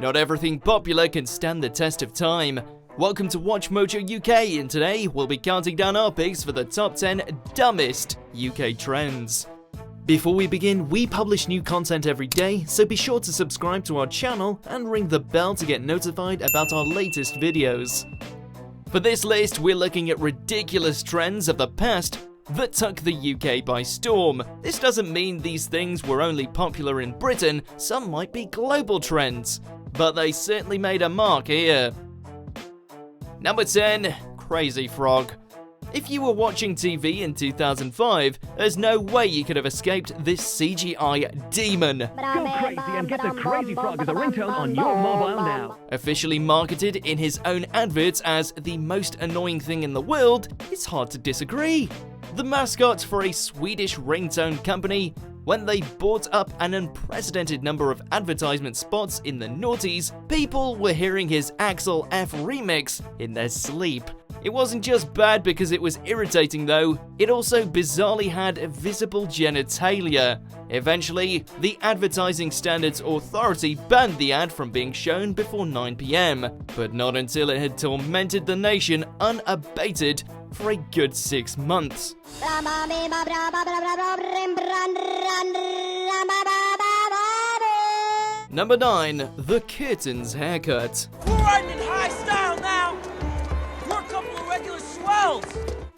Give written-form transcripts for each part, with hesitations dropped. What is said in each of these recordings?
Not everything popular can stand the test of time. Welcome to WatchMojo UK, and today we'll be counting down our picks for the top 10 dumbest UK trends. Before we begin, we publish new content every day, so be sure to subscribe to our channel and ring the bell to get notified about our latest videos. For this list, we're looking at ridiculous trends of the past that took the UK by storm. This doesn't mean these things were only popular in Britain, some might be global trends, but they certainly made a mark here. Number 10. Crazy Frog. If you were watching TV in 2005, there's no way you could have escaped this CGI demon. Go crazy and get the Crazy Frog as a ringtone on your mobile now. Officially marketed in his own adverts as the most annoying thing in the world, it's hard to disagree. The mascot for a Swedish ringtone company, when they bought up an unprecedented number of advertisement spots in the noughties, people were hearing his Axel F remix in their sleep. It wasn't just bad because it was irritating though, it also bizarrely had visible genitalia. Eventually, the Advertising Standards Authority banned the ad from being shown before 9 PM, but not until it had tormented the nation unabated for a good 6 months. Number 9. The Curtains Haircut. We're riding in high style now! We're a couple of regular swells!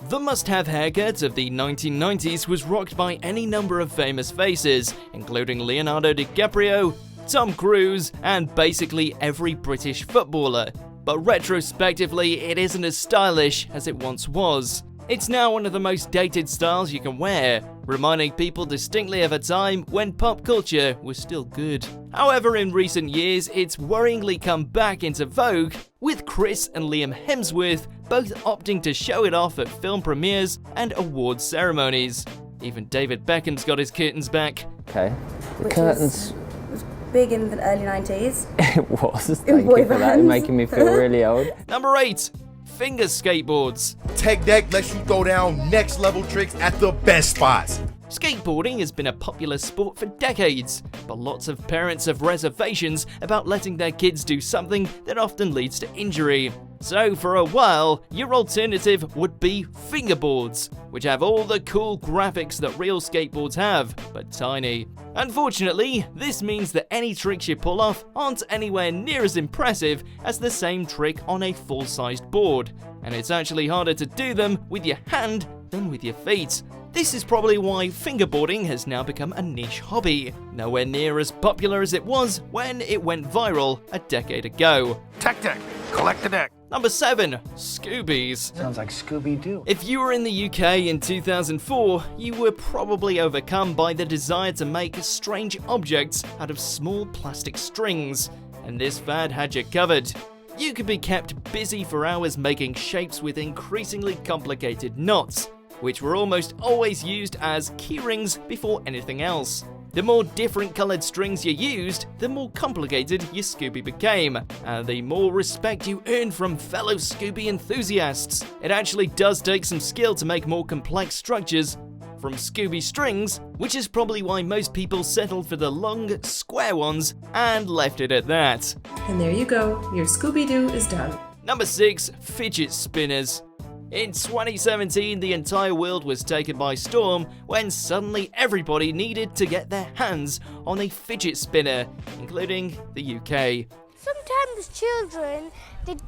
The must-have haircut of the 1990s was rocked by any number of famous faces, including Leonardo DiCaprio, Tom Cruise, and basically every British footballer. But retrospectively, it isn't as stylish as it once was. It's now one of the most dated styles you can wear, reminding people distinctly of a time when pop culture was still good. However, in recent years, it's worryingly come back into vogue, with Chris and Liam Hemsworth both opting to show it off at film premieres and awards ceremonies. Even David Beckham's got his curtains back. Okay, the Which curtains. was big in the early 90s. It was. Thank you for that. It's making me feel really old. Number 8. Finger skateboards. Tech Deck lets you throw down next level tricks at the best spots. Skateboarding has been a popular sport for decades, but lots of parents have reservations about letting their kids do something that often leads to injury. So for a while, your alternative would be fingerboards, which have all the cool graphics that real skateboards have, but tiny. Unfortunately, this means that any tricks you pull off aren't anywhere near as impressive as the same trick on a full-sized board, and it's actually harder to do them with your hand than with your feet. This is probably why fingerboarding has now become a niche hobby, nowhere near as popular as it was when it went viral a decade ago. Tech Deck, collect the deck. Number 7. Scoobies. Sounds like Scooby-Doo. If you were in the UK in 2004, you were probably overcome by the desire to make strange objects out of small plastic strings, and this fad had you covered. You could be kept busy for hours making shapes with increasingly complicated knots, which were almost always used as keyrings before anything else. The more different coloured strings you used, the more complicated your Scooby became, and the more respect you earned from fellow Scooby enthusiasts. It actually does take some skill to make more complex structures from Scooby strings, which is probably why most people settled for the long, square ones and left it at that. And there you go, your Scooby-Doo is done. Number 6. Fidget Spinners. In 2017, the entire world was taken by storm when suddenly everybody needed to get their hands on a fidget spinner, including the UK. Sometimes children,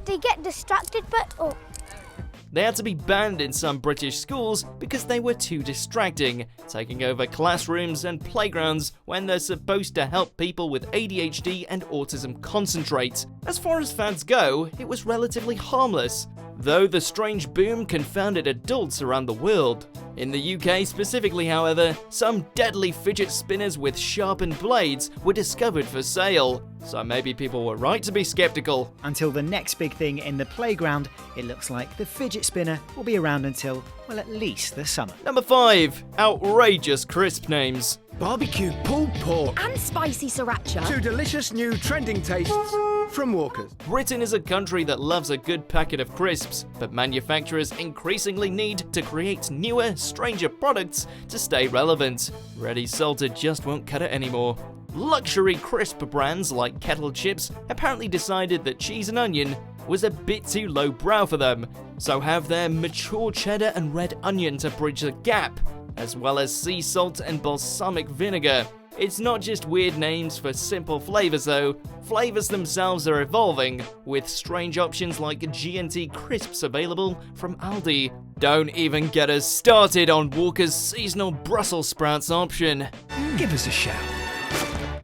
they get distracted, but They had to be banned in some British schools because they were too distracting, taking over classrooms and playgrounds when they're supposed to help people with ADHD and autism concentrate. As far as fads go, it was relatively harmless, though the strange boom confounded adults around the world. In the UK specifically, however, some deadly fidget spinners with sharpened blades were discovered for sale, so maybe people were right to be skeptical. Until the next big thing in the playground, it looks like the fidget spinner will be around until, well, at least the summer. Number 5. Outrageous crisp names. Barbecue pulled pork. And spicy sriracha. 2 delicious new trending tastes from Walker's. Britain is a country that loves a good packet of crisps, but manufacturers increasingly need to create newer, stranger products to stay relevant. Ready salted just won't cut it anymore. Luxury crisp brands like Kettle Chips apparently decided that cheese and onion was a bit too lowbrow for them, so have their mature cheddar and red onion to bridge the gap, as well as sea salt and balsamic vinegar. It's not just weird names for simple flavors though, flavors themselves are evolving, with strange options like G&T crisps available from Aldi. Don't even get us started on Walker's seasonal Brussels sprouts option. Give us a shout.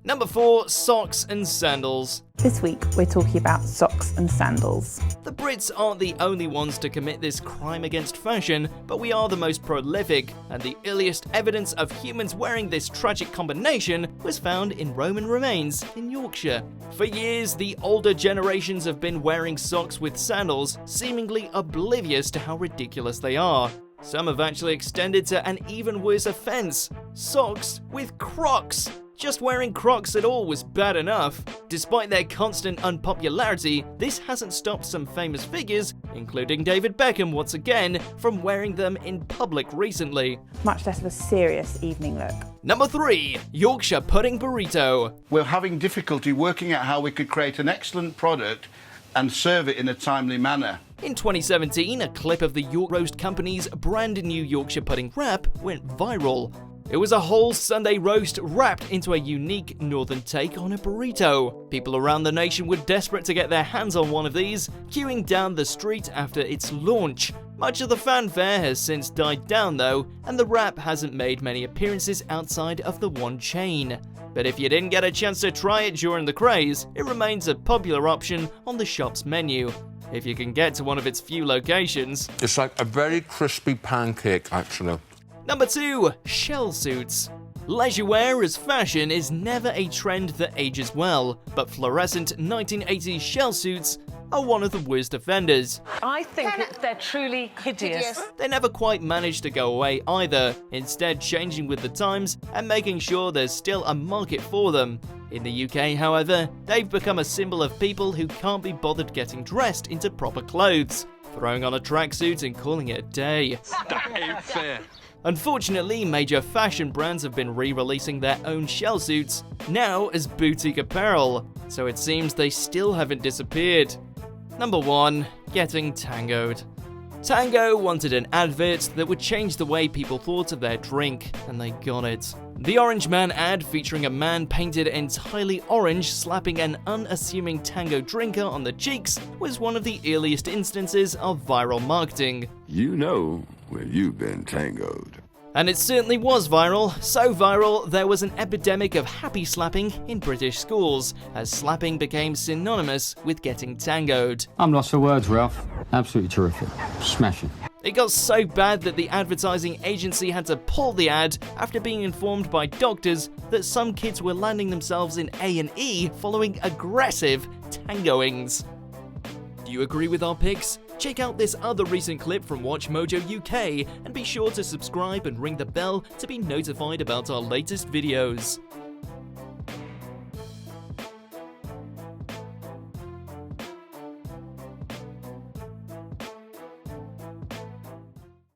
Number 4, socks and sandals. This week we're talking about socks and sandals. The Brits aren't the only ones to commit this crime against fashion, but we are the most prolific, and the earliest evidence of humans wearing this tragic combination was found in Roman remains in Yorkshire. For years, the older generations have been wearing socks with sandals, seemingly oblivious to how ridiculous they are. Some have actually extended to an even worse offense: socks with Crocs. Just wearing Crocs at all was bad enough. Despite their constant unpopularity, this hasn't stopped some famous figures, including David Beckham once again, from wearing them in public recently. Much less of a serious evening look. Number 3, Yorkshire Pudding Burrito. We're having difficulty working out how we could create an excellent product and serve it in a timely manner. In 2017, a clip of the York Roast Company's brand new Yorkshire pudding wrap went viral. It was a whole Sunday roast wrapped into a unique northern take on a burrito. People around the nation were desperate to get their hands on one of these, queuing down the street after its launch. Much of the fanfare has since died down though, and the wrap hasn't made many appearances outside of the one chain. But if you didn't get a chance to try it during the craze, it remains a popular option on the shop's menu, if you can get to one of its few locations. It's like a very crispy pancake, actually. Number 2, shell suits. Leisure wear as fashion is never a trend that ages well, but fluorescent 1980s shell suits are one of the worst offenders. I think they're truly hideous. They never quite managed to go away either, instead changing with the times and making sure there's still a market for them. In the UK, however, they've become a symbol of people who can't be bothered getting dressed into proper clothes, throwing on a tracksuit and calling it a day. That ain't fair. Unfortunately, major fashion brands have been re-releasing their own shell suits, now as boutique apparel, so it seems they still haven't disappeared. Number 1, getting Tango'd. Tango wanted an advert that would change the way people thought of their drink, and they got it. The Orange Man ad, featuring a man painted entirely orange slapping an unassuming Tango drinker on the cheeks, was one of the earliest instances of viral marketing. You know where you've been Tango'd. And it certainly was viral, so viral there was an epidemic of happy slapping in British schools, as slapping became synonymous with getting tangoed. I'm lost for words, Ralph. Absolutely terrific. Smashing. It got so bad that the advertising agency had to pull the ad after being informed by doctors that some kids were landing themselves in A&E following aggressive tangoings. Do you agree with our picks? Check out this other recent clip from WatchMojo UK and be sure to subscribe and ring the bell to be notified about our latest videos.